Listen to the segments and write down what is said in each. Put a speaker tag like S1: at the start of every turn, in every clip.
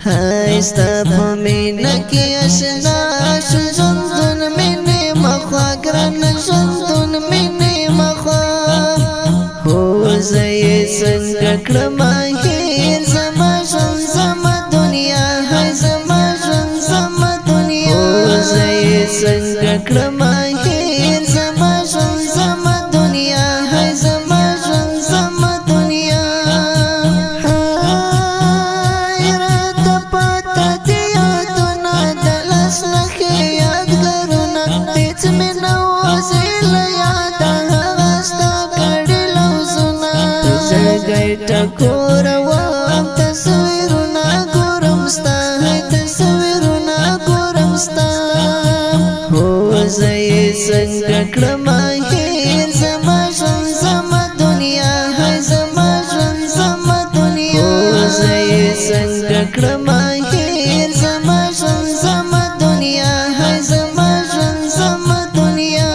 S1: هایستا پمینا کی اشنا شجندون منی مخوا گران جندون منی مخوا هو زی سنگ کرما هیر زما جن زما دنیا های زما جن زما دنیا هو زی سنگ کرما هیر زما جن زما دنیا های زما جن زما دنیا ټکور وام تصویرونه ګورم ستا تصویرونه ګورم ستا هو زه یې څنګه کړم هیر زما ژوند زما دنیا های زما ژوند زما دنیا هو زه یې څنګه کړم هیر زما ژوند زما دنیا های زما ژوند زما دنیا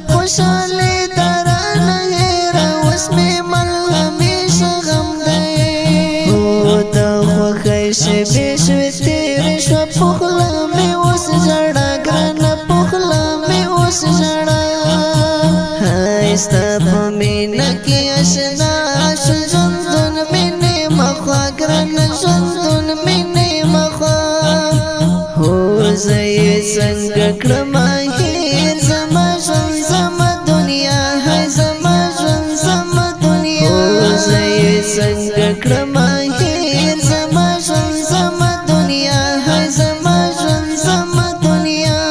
S1: خوشالی درانه هیرا وسمی ملغمی شغم دی او دا خوخی شبی شوی تیری شو پخلامی اوس جڑا گرانا پخلامی اوس جڑا هایستا پمینا کی اشنا شو جندون منی مخوا گرانا جندون منی مخوا هو زی سنگ کرما هیر زما جن زما دنیا های زما جن زما دنیا هو زی سنگ کرما هیر زما جن زما دنیا های زما جن زما دنیا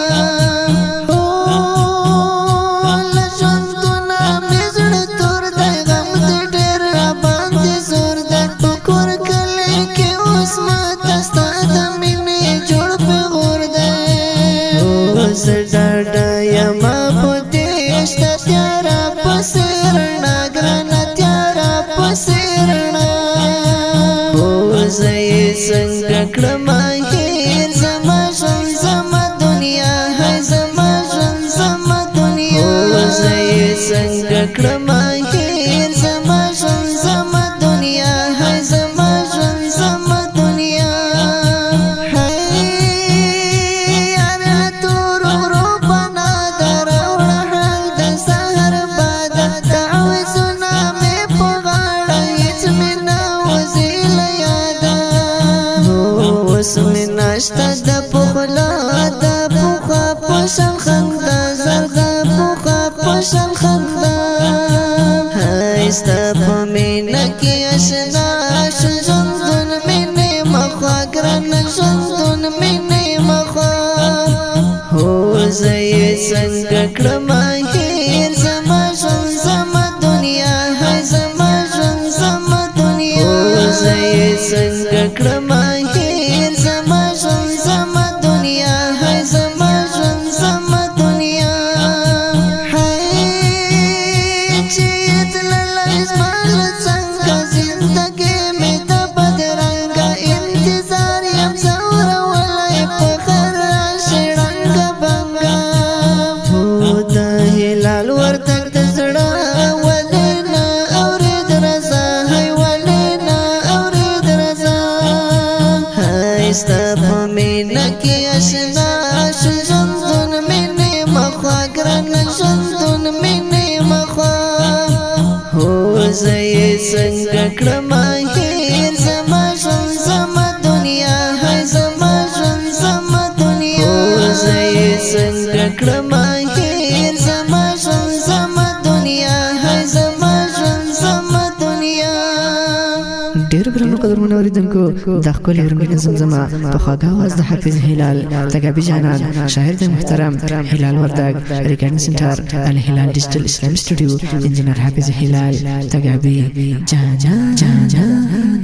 S1: لجندونا مزړ تور دی غم دې ډېر باندې زور دی کور کلی کې اوس ماته ستا د مینې جوړ پیغور دی اوس ډاډه یما په دې شته تیاره پسې رڼا ګرانه تیاره پسې رڼا هو زه یې څنګه کړم هیر زما ژوند زما دنیا های زما ژوند زما دنیا هو زه یې څنګه کړم هیر زما ژوند زما دنیا های زما ژوند زما دنیا ناشتا دا پخلا دا پوخا پوشم خندا زردا پوخا پوشم خندا هایستا پمینا کی اشنا شو جندون منی مخوا گران جندون منی مخوا هو زه یې څنګه کړم هیر زما ژوند زما دنیا های زما ژوند زما دنیا هو زه یې څنګه کړم هیر زما ژوند زما دنیا های زما ژوند زما دنیا هی چې تللی زما له څنګه زندګي مې د بدرنګه انتظار یم ځورولی په خر راشي ړنګه بنګه هو د هلال ورتګ د زړه ولې نه اورېد رضا هی ولې نه اورېد رضا هایستا پمینا کی اشنا شو جندون منی مخوا گران جندون منی مخوا هو زه یې څنګه کړم هیر زما ژوند زما دنیا های زما ژوند زما دنیا هو زه یې څنګه کړم هیر زما ژوند زما دنیا های زما ژوند زما دنیا
S2: ډېر ګرانو قدرمنو اورېدونکو دا ښکلې ورمینه زمزمه په خواږه اواز د حافظ هلال تګابي جانان شاعر د محترم هلال وردګ ریکارډینګ سنټر الهلال ډیجیټل اسلامي سټوډیو انجینر حافظ هلال تګابي جانان